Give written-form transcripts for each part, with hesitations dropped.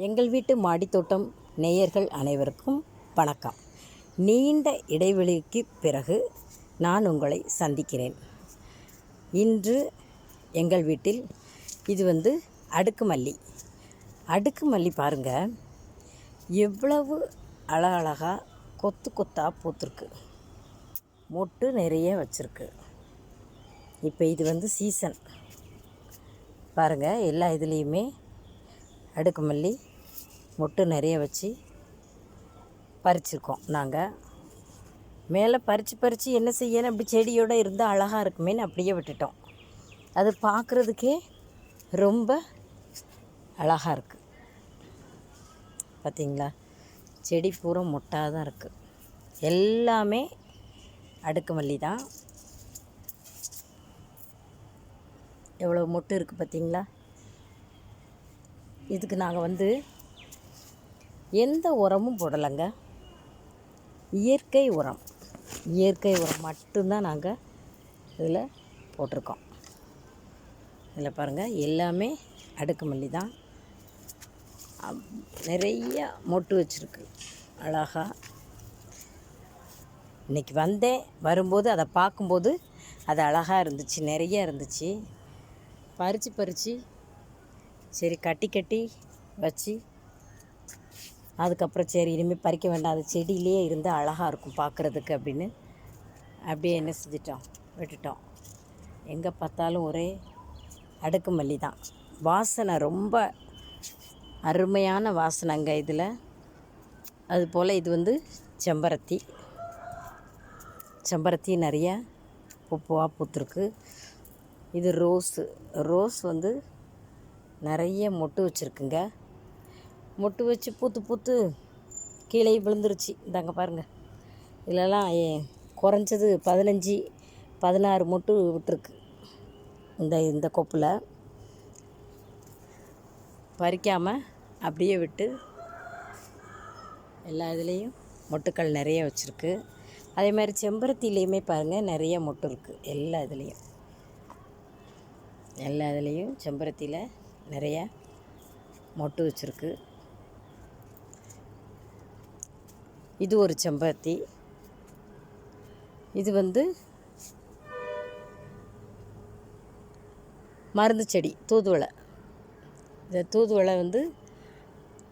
எங்கள் வீட்டு மாடித்தோட்டம் நேயர்கள் அனைவருக்கும் வணக்கம். நீண்ட இடைவெளிக்கு பிறகு நான் உங்களை சந்திக்கிறேன். இன்று எங்கள் வீட்டில் இது அடுக்குமல்லி. அடுக்குமல்லி பாருங்கள், எவ்வளவு அழகழகாக கொத்து கொத்தாக பூத்துருக்கு, மொட்டு நிறைய வச்சுருக்கு. இப்போ இது சீசன் பாருங்கள். எல்லா இதுலேயுமே அடுக்குமல்லி மொட்டு நிறைய வச்சு பறிச்சிருக்கோம். நாங்கள் மேலே பறித்து என்ன செய்யணும், அப்படி செடியோடு இருந்தால் அழகாக இருக்குமேன்னு அப்படியே விட்டுட்டோம். அது பார்க்குறதுக்கே ரொம்ப அழகாக இருக்குது. பார்த்திங்களா, செடி பூரா மொட்டாக தான் இருக்குது. எல்லாமே அடுக்குமல்லி தான். எவ்வளோ மொட்டு இருக்குது பார்த்திங்களா. இதுக்கு நாங்கள் எந்த உரமும் போடலைங்க. இயற்கை உரம் மட்டும்தான் நாங்கள் இதில் போட்டிருக்கோம். இதில் பாருங்கள், எல்லாமே அடுக்குமல்லி தான். நிறைய மொட்டு வச்சுருக்கு அழகாக. இன்றைக்கி வரும்போது அதை பார்க்கும்போது அது அழகாக இருந்துச்சு, நிறைய இருந்துச்சு. பறித்து சரி கட்டி வச்சு, அதுக்கப்புறம் சரி இனிமேல் பறிக்க வேண்டாம், அது செடியிலே இருந்து அழகாக இருக்கும் பார்க்குறதுக்கு அப்படின்னு அப்படியே என்ன செஞ்சிட்டோம், விட்டுட்டோம். எங்கே பார்த்தாலும் ஒரே அடுக்குமல்லி தான். வாசனை ரொம்ப அருமையான வாசனைங்க இதில். அதுபோல் இது செம்பருத்தி நிறைய பூவாக பூத்துருக்கு. இது ரோஸ் நிறைய மொட்டு வச்சுருக்குங்க. மொட்டு வச்சு பூத்து கீழே விழுந்துருச்சு. இந்தாங்க பாருங்கள், இதிலலாம் குறைஞ்சது 15-16 மொட்டு விட்டுருக்கு. இந்த கொப்பில் பறிக்காமல் அப்படியே விட்டு எல்லா இதுலேயும் மொட்டுக்கள் நிறைய வச்சுருக்கு. அதே மாதிரி செம்பருத்திலையுமே பாருங்கள், நிறைய மொட்டு இருக்குது. எல்லா இதுலேயும் செம்பருத்தியில் நிறைய மொட்டு வச்சுருக்கு. இது ஒரு செம்பருத்தி. இது மருந்து செடி, தூதுவளை. இந்த தூதுவளை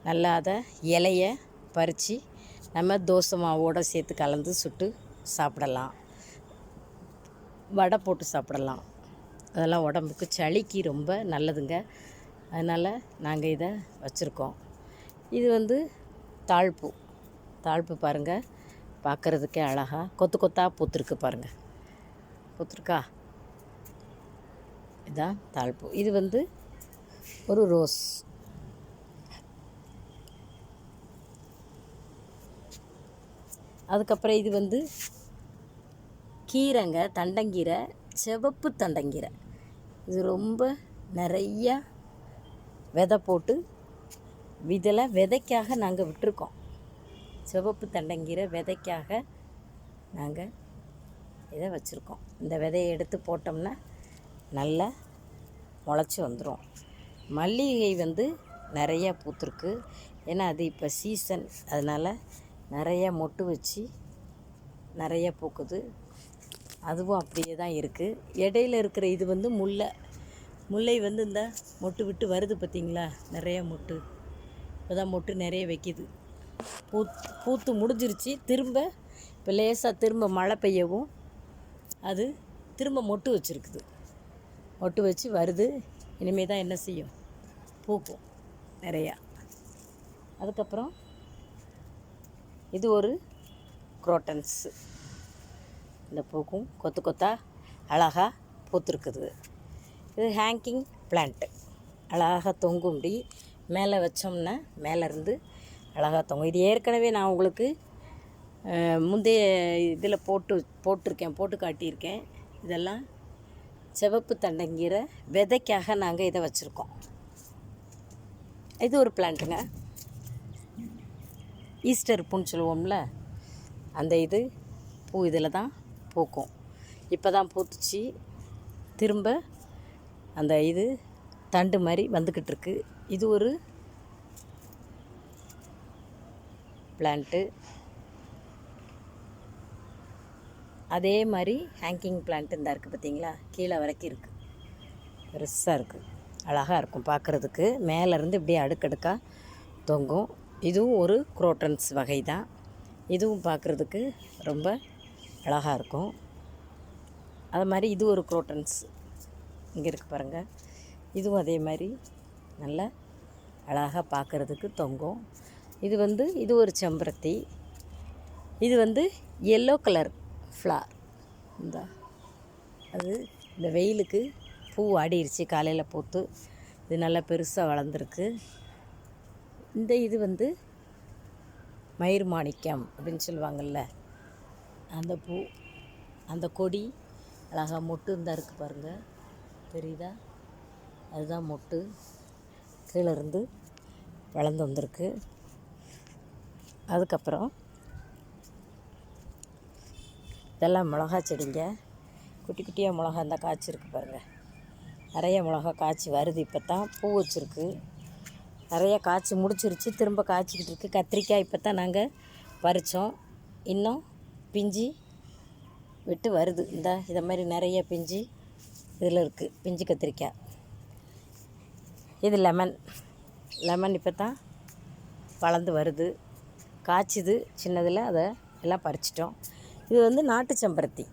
நல்லா அதை இலையை பறித்து நம்ம தோசை மாவோடு சேர்த்து கலந்து சுட்டு சாப்பிடலாம், வடை போட்டு சாப்பிடலாம். அதெல்லாம் உடம்புக்கு சளிக்கு ரொம்ப நல்லதுங்க. அதனால் நாங்கள் இதை வச்சுருக்கோம். இது தாழ்ப்பு பாருங்கள், பார்க்குறதுக்கே அழகாக கொத்து கொத்தாக பூத்துருக்கு பாருங்கள். பூத்துருக்கா, இதுதான் தாழ்ப்பு. இது ஒரு ரோஸ். அதுக்கப்புறம் இது கீரைங்க, தண்டங்கீரை, சிவப்பு தண்டங்கீரை. இது ரொம்ப நிறையா விதை போட்டு விதைக்காக நாங்கள் விட்டுருக்கோம். சிவப்பு தண்டங்கீரை விதைக்காக நாங்கள் இதை வச்சுருக்கோம். இந்த விதையை எடுத்து போட்டோம்னா நல்லா முளைச்சி வந்துடும். மல்லிகை நிறையா பூத்துருக்கு. ஏன்னா அது இப்போ சீசன், அதனால் நிறையா மொட்டு வச்சு நிறைய பூக்குது. அதுவும் அப்படியே தான் இருக்குது. இடையில இருக்கிற இது முல்லை இந்த மொட்டு விட்டு வருது பார்த்திங்களா, நிறைய மொட்டு. இப்போ தான் மொட்டு நிறைய வைக்கிது. பூத்து முடிஞ்சிருச்சு. திரும்ப இப்போ லேசாக திரும்ப மழை பெய்யவும் அது திரும்ப மொட்டு வச்சுருக்குது. மொட்டு வச்சு வருது. இனிமேல் தான் என்ன செய்யும், பூக்கும் நிறையா. அதுக்கப்புறம் இது ஒரு குரோட்டன்ஸு. இந்த பூக்கும் கொத்து கொத்தாக அழகாக பூத்துருக்குது. இது ஹேங்கிங் பிளான்ட்டு. அழகாக தொங்கும்படி மேலே வச்சோம்னா மேலேருந்து அழகாக தொங்கும். இது ஏற்கனவே நான் உங்களுக்கு முந்தைய இதில் போட்டு காட்டியிருக்கேன். இதெல்லாம் சிவப்பு தண்டங்கீரை விதைக்காக நாங்கள் இதை வச்சுருக்கோம். இது ஒரு பிளான்ட்டுங்க, ஈஸ்டர் பூன்னு சொல்லுவோம்ல, அந்த பூ இதில் தான் பூக்கும். இப்போ தான் பூத்துச்சு. திரும்ப அந்த தண்டு மாதிரி வந்துக்கிட்டு இருக்கு. இது ஒரு பிளான்ட்டு. அதே மாதிரி ஹேங்கிங் பிளான்ட்டு இந்த இருக்குது பார்த்தீங்களா, கீழே வரைக்கும் இருக்குது, பெருசாக இருக்குது, அழகாக இருக்கும் பார்க்குறதுக்கு. மேலேருந்து இப்படியே அடுக்கடுக்காக தொங்கும். இதுவும் ஒரு குரோட்டன்ஸ் வகை தான். இதுவும் பார்க்குறதுக்கு ரொம்ப அழகாக இருக்கும். அது மாதிரி இது ஒரு குரோட்டன்ஸ் இங்கே இருக்குது பாருங்கள். இதுவும் அதே மாதிரி நல்லா அழகாக பார்க்குறதுக்கு தொங்கும். இது ஒரு செம்பருத்தி. இது எல்லோ கலர் ஃப்ளார். அது இந்த வெயிலுக்கு பூ ஆடிருச்சு, காலையில் பூத்து இது நல்லா பெருசாக வளர்ந்துருக்கு. இது மயிர் மாணிக்கம் அப்படின்னு சொல்லுவாங்கள்ல, அந்த பூ, அந்த கொடி அழகாக மொட்டு இருந்தால் இருக்குது பாருங்கள், தெரியுதா? அதுதான் மொட்டு கீழே இருந்து வளர்ந்து வந்திருக்கு. அதுக்கப்புறம் இதெல்லாம் மிளகா செடிங்க. குட்டி குட்டியாக மிளகா இருந்தால் காய்ச்சிருக்கு பாருங்கள். நிறைய மிளகா காய்ச்சி வருது. இப்போ தான் பூ வச்சுருக்கு. நிறைய காய்ச்சி முடிச்சிருச்சு, திரும்ப காய்ச்சிக்கிட்டு இருக்குது. கத்திரிக்காய் இப்போ தான் நாங்கள் பறித்தோம், இன்னும் பிஞ்சு விட்டு வருது. இதை மாதிரி நிறைய பிஞ்சு இதில் இருக்குது, பிஞ்சு கத்திரிக்காய். இது லெமன் இப்போ தான் வளர்ந்து வருது, காய்ச்சிது சின்னதில், அதை எல்லாம் பறிச்சிட்டோம். இது நாட்டு செம்பருத்தி,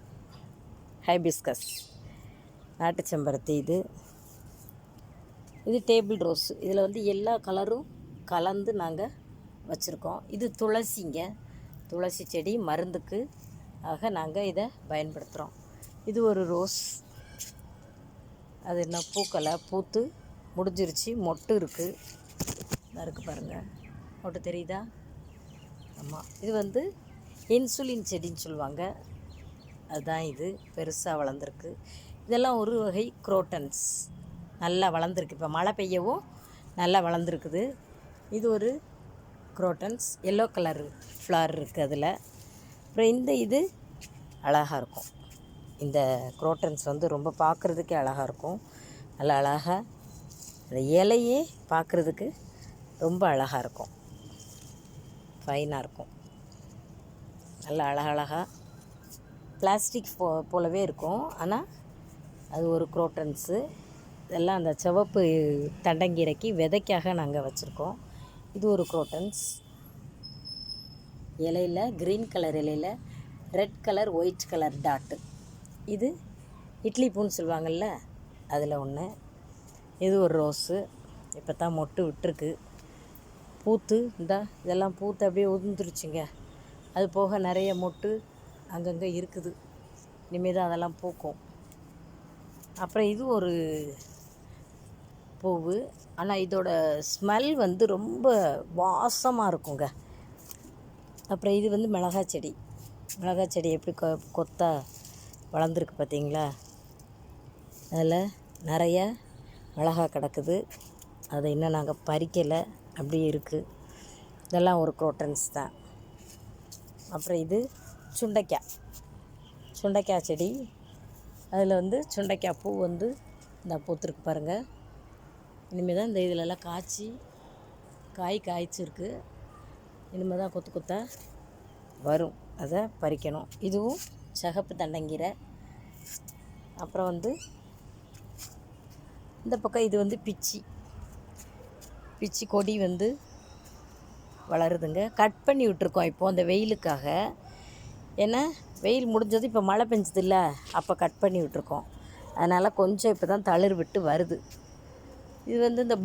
ஹைபிஸ்கஸ் நாட்டு செம்பருத்தி. இது டேபிள் ரோஸ். இதில் எல்லா கலரும் கலந்து நாங்கள் வச்சுருக்கோம். இது துளசிங்க, துளசி செடி மருந்துக்கு ஆக நாங்கள் இதை பயன்படுத்துகிறோம். இது ஒரு ரோஸ். அது என்ன பூக்களை பூத்து முடிஞ்சிருச்சு, மொட்டு இருக்குது. இருக்குது பாருங்கள், மொட்டு தெரியுதா? ஆமாம். இது இன்சுலின் செடின்னு சொல்லுவாங்க, அதுதான். இது பெருசாக வளர்ந்துருக்கு. இதெல்லாம் ஒரு வகை குரோட்டன்ஸ், நல்லா வளர்ந்துருக்கு. இப்போ மழை பெய்யவும் நல்லா வளர்ந்துருக்குது. இது ஒரு குரோட்டன்ஸ், எல்லோ கலர் ஃப்ளார் இருக்குது அதில். அப்புறம் இது அழகாக இருக்கும். இந்த குரோட்டன்ஸ் ரொம்ப பார்க்குறதுக்கே அழகாக இருக்கும். நல்லா அழகாக அந்த இலையே பார்க்குறதுக்கு ரொம்ப அழகாக இருக்கும், ஃபைனாக இருக்கும். நல்லா அழகழகாக பிளாஸ்டிக் போலவே இருக்கும், ஆனால் அது ஒரு குரோட்டன்ஸு. இதெல்லாம் அந்த சிவப்பு தண்டங்கீரைக்கு விதைக்காக நாங்கள் வச்சுருக்கோம். இது ஒரு குரோட்டன்ஸ். இலையில் க்ரீன் கலர் இலையில் red colour white colour dot. இது இட்லி பூன்னு சொல்லுவாங்கள்ல, அதில் ஒன்று. இது ஒரு ரோஸு, இப்போ தான் மொட்டு விட்டுருக்கு, பூத்து இதெல்லாம் பூத்து அப்படியே உதிர்ந்துருச்சுங்க. அது போக நிறைய மொட்டு அங்கங்கே இருக்குது, இனிமேல் தான் அதெல்லாம் பூக்கும். அப்புறம் இது ஒரு பூவு, ஆனால் இதோட ஸ்மெல் ரொம்ப வாசமாக இருக்குங்க. அப்புறம் இது மிளகாய் செடி. மிளகாய் செடி எப்படி கொத்தா வளர்ந்துருக்கு பார்த்தீங்களா? அதில் நிறைய மிளகாய் கிடக்குது, அதை இன்னும் நாங்கள் பறிக்கலை, அப்படியே இருக்குது. இதெல்லாம் ஒரு குரோட்டன்ஸ் தான். அப்புறம் இது சுண்டைக்காய் செடி. அதில் சுண்டைக்காய் பூ இந்த பூத்துருக்கு பாருங்கள். இனிமேல் தான் இந்த இதிலெல்லாம் காய்ச்சிருக்கு. இனிமேல் தான் கொத்து கொத்தாக வரும், அதை பறிக்கணும். இதுவும் சிகப்பு தண்டங்கீரை. அப்புறம் இந்த பக்கம் இது பிச்சி கொடி வளருதுங்க. கட் பண்ணி விட்டுருக்கோம் இப்போது அந்த வெயிலுக்காக. ஏன்னா வெயில் முடிஞ்சது, இப்போ மழை பெஞ்சதில்ல, அப்போ கட் பண்ணி விட்டுருக்கோம். அதனால் கொஞ்சம் இப்போ தான் தளிர் விட்டு வருது. இது இந்த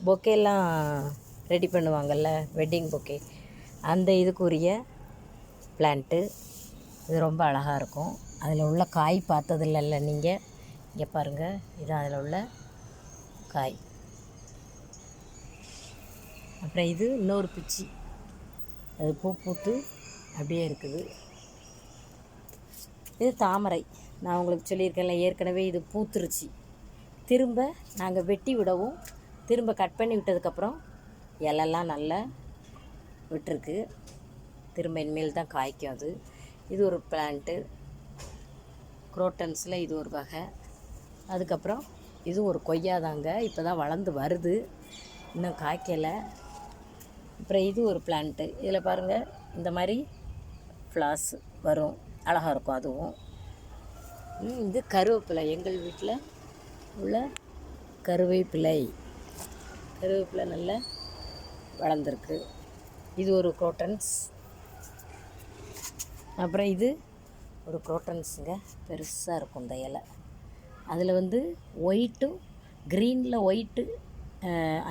பொக்கேலாம் ரெடி பண்ணுவாங்கள்ல, வெட்டிங் பொக்கே, அந்த இதுக்குரிய பிளான்ட்டு. இது ரொம்ப அழகாக இருக்கும். அதில் உள்ள காய் பார்த்ததில்ல நீங்கள், இங்கே பாருங்கள், இதுதான் அதில் உள்ள காய். அப்புறம் இது இன்னொரு பிச்சி, அது பூத்து அப்படியே இருக்குது. இது தாமரை. நான் உங்களுக்கு சொல்லியிருக்கேன்ல ஏற்கனவே, இது பூத்துருச்சு. திரும்ப நாங்கள் வெட்டி விடவும், திரும்ப கட் பண்ணி விட்டதுக்கப்புறம் இலெல்லாம் நல்லா விட்டுருக்கு. திரும்ப இனிமேல் தான் காய்க்கும் அது. இது ஒரு பிளான்ட்டு, குரோட்டன்ஸில் இது ஒரு வகை. அதுக்கப்புறம் இது ஒரு கொய்யா தாங்க, இப்போ தான் வளர்ந்து வருது, இன்னும் காய்க்கலை. அப்புறம் இது ஒரு பிளான்ட்டு. இதில் பாருங்கள் இந்த மாதிரி ஃப்ளார்ஸ் வரும், அழகாக இருக்கும் அதுவும். இது கருவேப்பிலை, எங்கள் வீட்டில் உள்ள கருவேப்பிலை நல்லா வளர்ந்துருக்கு. இது ஒரு குரோட்டன்ஸ். அப்புறம் இது ஒரு குரோட்டன்ஸுங்க, பெருசாக இருக்கும் இந்த இலை. அதில் வந்து ஒயிட்டும் க்ரீனில் ஒயிட்டு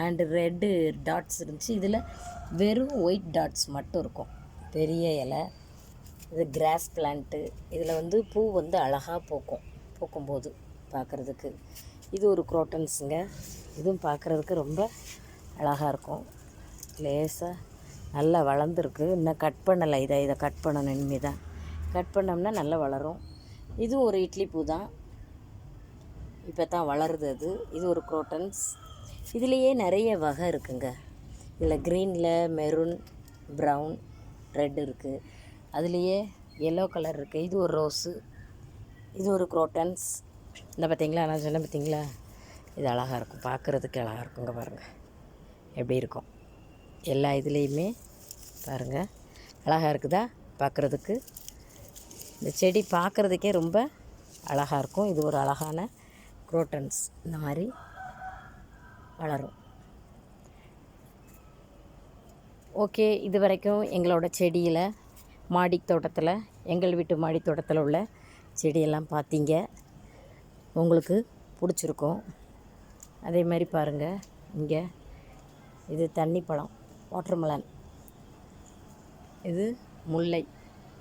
அண்டு ரெட்டு டாட்ஸ் இருந்துச்சு. இதில் வெறும் ஒயிட் டாட்ஸ் மட்டும் இருக்கும். பெரிய இலை. இது கிராஸ் பிளான்ட்டு. இதில் வந்து பூ வந்து அழகாக பூக்கும்போது பார்க்குறதுக்கு. இது ஒரு குரோட்டன்ஸுங்க. இதுவும் பார்க்குறதுக்கு ரொம்ப அழகாக இருக்கும். லேசாக நல்லா வளர்ந்துருக்கு. இன்னும் கட் பண்ணலை. இதை கட் பண்ணணும். இனிமே தான் கட் பண்ணோம்னா நல்லா வளரும். இதுவும் ஒரு இட்லி பூ தான், இப்போ தான் வளருது அது. இது ஒரு குரோட்டன்ஸ். இதுலேயே நிறைய வகை இருக்குங்க. இதில் க்ரீனில் மெரூன், ப்ரௌன், ரெட் இருக்குது. அதுலேயே எல்லோ கலர் இருக்குது. இது ஒரு ரோஸு. இது ஒரு குரோட்டன்ஸ். இந்த பார்த்திங்களா, நான் சொன்னேன் பார்த்திங்களா, இது அழகாக இருக்கும், பார்க்குறதுக்கு அழகாக இருக்குங்க. பாருங்கள் எப்படி இருக்கும். எல்லா இதுலேயுமே பாருங்கள் அழகாக இருக்குதா பார்க்குறதுக்கு. இந்த செடி பார்க்குறதுக்கே ரொம்ப அழகாக இருக்கும். இது ஒரு அழகான குரோட்டன்ஸ். இந்த மாதிரி வளரும். ஓகே, இது வரைக்கும் எங்களோட செடியில் மாடி தோட்டத்தில், எங்கள் வீட்டு மாடி தோட்டத்தில் உள்ள செடியெல்லாம் பார்த்தீங்க. உங்களுக்கு பிடிச்சிருக்கும். அதே மாதிரி பாருங்கள், இங்கே இது தண்ணி பழம், வாட்டர்மெலன். இது முல்லை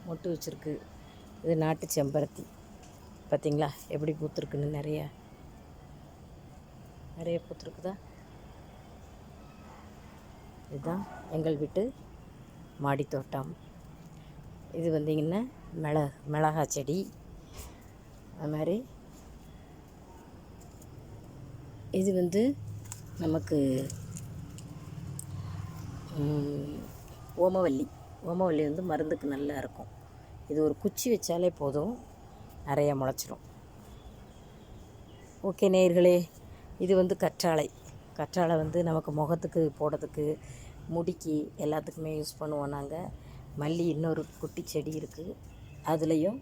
மொட்டு வச்சுருக்கு. இது நாட்டு செம்பருத்தி. பார்த்திங்களா எப்படி பூத்துருக்குன்னு. நிறைய பூத்துருக்குதா. இதுதான் எங்கள் வீட்டு மாடி தோட்டம். இது வந்திங்கன்னா மிளகா செடி. அது மாதிரி இது வந்து நமக்கு ஓமவல்லி வந்து மருந்துக்கு நல்லா இருக்கும். இது ஒரு குச்சி வச்சாலே போதும், நிறைய முளைச்சிரும். ஓகே நேயர்களே, இது வந்து கற்றாழை வந்து நமக்கு முகத்துக்கு போடுறதுக்கு, முடிக்கு எல்லாத்துக்குமே யூஸ் பண்ணுவோம் நாங்கள். மல்லி இன்னொரு குட்டி செடி இருக்குது, அதுலேயும்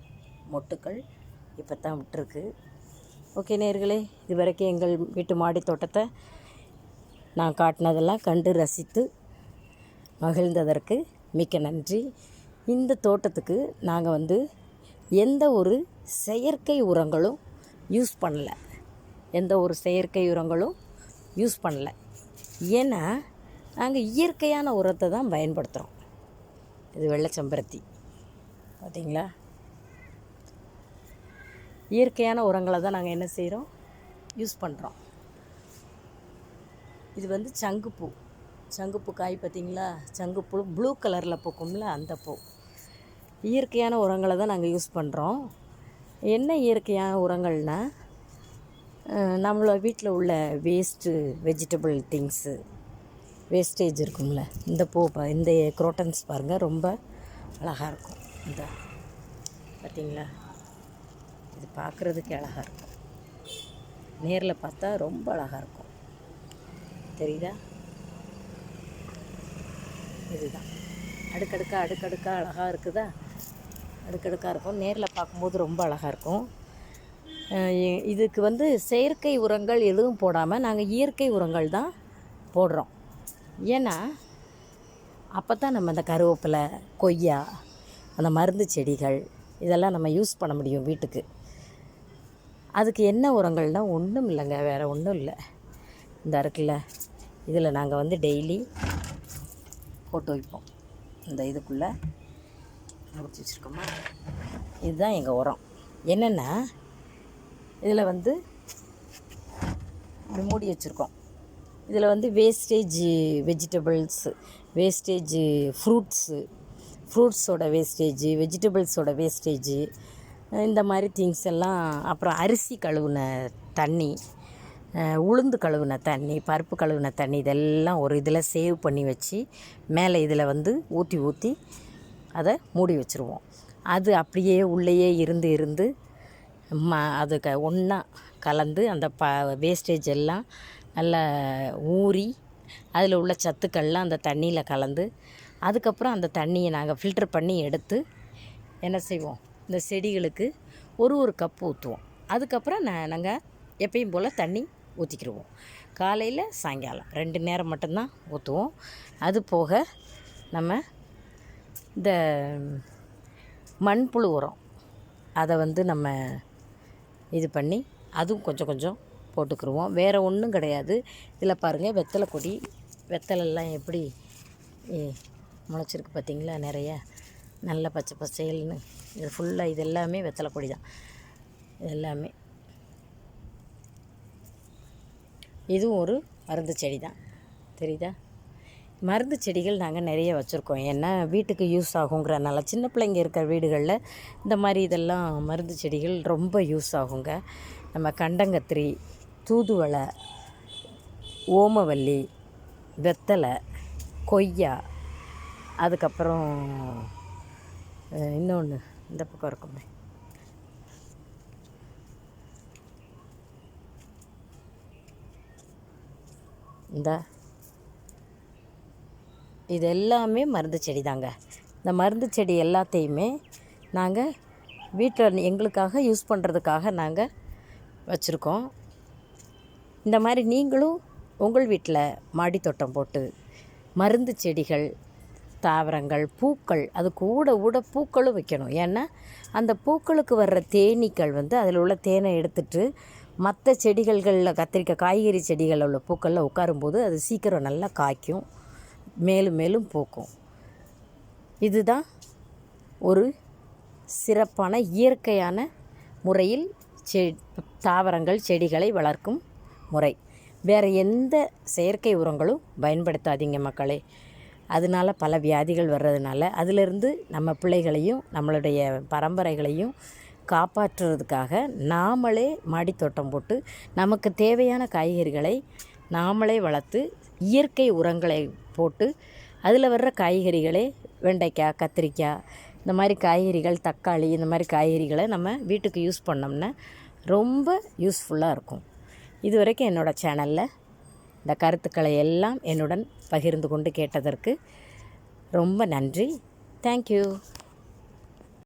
மொட்டுக்கள் இப்போ தான் விட்டுருக்கு. ஓகே நேயர்களே, இது வரைக்கும் எங்கள் வீட்டு மாடி தோட்டத்தை நான் காட்டினதெல்லாம் கண்டு ரசித்து மகிழ்ந்ததற்கு மிக்க நன்றி. இந்த தோட்டத்துக்கு நாங்கள் வந்து எந்த ஒரு செயற்கை உரங்களும் யூஸ் பண்ணலை. ஏன்னா நாங்கள் இயற்கையான உரத்தை தான் பயன்படுத்துகிறோம். இது வெள்ளை செம்பருத்தி பார்த்திங்களா, இயற்கையான உரங்களை தான் நாங்கள் என்ன செய்கிறோம், யூஸ் பண்ணுறோம். இது வந்து சங்குப்பூ காய் பார்த்திங்களா, சங்குப்பூ ப்ளூ கலரில் பூக்கும்ல, அந்த பூ. இயற்கையான உரங்களை தான் நாங்கள் யூஸ் பண்ணுறோம். என்ன இயற்கையான உரங்கள்னால், நம்மளோட வீட்டில் உள்ள வெஜிடபிள் திங்ஸு வேஸ்டேஜ் இருக்கும்ல, இந்த இந்த குரோட்டன்ஸ் பாருங்கள் ரொம்ப அழகாக இருக்கும். இந்த பார்த்திங்களா, இது பார்க்குறதுக்கு அழகாக இருக்கும். நேரில் பார்த்தா ரொம்ப அழகாக இருக்கும், தெரியுதா. இதுதான் அடுக்கடுக்காக அழகாக இருக்குதா, அடுக்கடுக்காக இருக்கும். நேரில் பார்க்கும்போது ரொம்ப அழகாக இருக்கும். இதுக்கு வந்து செயற்கை உரங்கள் எதுவும் போடாமல் நாங்கள் இயற்கை உரங்கள் தான் போடுறோம். ஏன்னா அப்போ தான் நம்ம அந்த கருவேப்பிலை, கொய்யா, அந்த மருந்து செடிகள் இதெல்லாம் நம்ம யூஸ் பண்ண முடியும் வீட்டுக்கு. அதுக்கு என்ன உரங்கள்னால் ஒன்றும் இல்லைங்க, வேறு ஒன்றும் இல்லை. இந்த இருக்குல்ல, இதில் நாங்கள் வந்து டெய்லி போட்டு வைப்போம். இந்த இதுக்குள்ளே முடிச்சு வச்சுருக்கோமா, இதுதான் எங்கள் உரம். என்னென்னா இதில் வந்து இப்படி மூடி வச்சுருக்கோம். இதில் வந்து வேஸ்டேஜ் வெஜிடபிள்ஸு, வேஸ்டேஜ் ஃப்ரூட்ஸோட வேஸ்டேஜ், வெஜிடபிள்ஸோட வேஸ்டேஜ், இந்த மாதிரி திங்ஸ் எல்லாம். அப்புறம் அரிசி கழுவுன தண்ணி, உளுந்து கழுவுன தண்ணி, பருப்பு கழுவுன தண்ணி, இதெல்லாம் ஒரு இதில் சேவ் பண்ணி வச்சு மேலே இதில் வந்து ஊற்றி அதை மூடி வச்சுருவோம். அது அப்படியே உள்ளேயே இருந்து அது ஒன்றா கலந்து அந்த வேஸ்டேஜ் எல்லாம் நல்லா ஊறி அதில் உள்ள சத்துக்கள்லாம் அந்த தண்ணியில் கலந்து அதுக்கப்புறம் அந்த தண்ணியை நாங்கள் ஃபில்டர் பண்ணி எடுத்து என்ன செய்வோம், இந்த செடிகளுக்கு ஒரு கப் ஊற்றுவோம். அதுக்கப்புறம் நாங்கள் எப்பயும் போல் தண்ணி ஊற்றிக்கிடுவோம். காலையில் சாயங்காலம் 2 நேரம் மட்டும்தான் ஊற்றுவோம். அது போக நம்ம இந்த மண்புழு உரம் அதை நம்ம இது பண்ணி அதுவும் கொஞ்சம் கொஞ்சம் போட்டுக்கிடுவோம். வேறு ஒன்றும் கிடையாது. இதில் பாருங்கள், வெத்தலை கொடி, வெத்தலைலாம் எப்படி முளைச்சிருக்கு பார்த்திங்களா, நிறைய நல்ல பச்சை பசேல்னு. இது ஃபுல்லாக இது எல்லாமே வெத்தலை கொடி தான். இது எல்லாமே இதுவும் ஒரு மருந்து செடி தான், தெரியுதா? மருந்து செடிகள் நாங்கள் நிறைய வச்சுருக்கோம். ஏன்னா வீட்டுக்கு யூஸ் ஆகுங்கிறனால. சின்ன பிள்ளைங்க இருக்கிற வீடுகளில் இந்த மாதிரி இதெல்லாம் மருந்து செடிகள் ரொம்ப யூஸ் ஆகுங்க. நம்ம கண்டங்கத்திரி, தூதுவளை, ஓமவல்லி, வெத்தலை, கொய்யா, அதுக்கப்புறம் இன்னொன்று இந்த பக்கம் இருக்குமே, இது எல்லாமே மருந்து செடி தாங்க. இந்த மருந்து செடி எல்லாத்தையுமே நாங்கள் வீட்டில் எங்களுக்காக யூஸ் பண்ணுறதுக்காக நாங்கள் வச்சுருக்கோம். இந்த மாதிரி நீங்களும் உங்கள் வீட்டில் மாடித்தோட்டம் போட்டு மருந்து செடிகள், தாவரங்கள், பூக்கள், அது கூட பூக்களும் வைக்கணும். ஏன்னா அந்த பூக்களுக்கு வர்ற தேனீக்கள் அதில் உள்ள தேனை எடுத்துகிட்டு மற்ற செடிகளில் கத்திரிக்காய், காய்கறி செடிகளில் உள்ள பூக்களில் உட்காரும்போது அது சீக்கிரம் நல்லா காய்க்கும், மேலும் மேலும் பூக்கும். இதுதான் ஒரு சிறப்பான இயற்கையான முறையில் தாவரங்கள், செடிகளை வளர்க்கும் முறை. வேறு எந்த செயற்கை உரங்களும் பயன்படுத்தாதீங்க மக்களே. அதனால் பல வியாதிகள் வர்றதுனால அதிலிருந்து நம்ம பிள்ளைகளையும் நம்மளுடைய பரம்பரைகளையும் காப்பாற்றுறதுக்காக நாமளே மாடித்தோட்டம் போட்டு நமக்கு தேவையான காய்கறிகளை நாமளே வளர்த்து இயற்கை உரங்களை போட்டு அதில் வர்ற காய்கறிகளே, வெண்டைக்காய், கத்திரிக்காய், இந்த மாதிரி காய்கறிகள், தக்காளி, இந்த மாதிரி காய்கறிகளை நம்ம வீட்டுக்கு யூஸ் பண்ணோம்னா ரொம்ப யூஸ்ஃபுல்லாக இருக்கும். இது வரைக்கும் என்னோடய சேனலில் இந்த கருத்துக்களை எல்லாம் என்னுடன் பகிர்ந்து கொண்டு கேட்டதற்கு ரொம்ப நன்றி. தேங்க்யூ.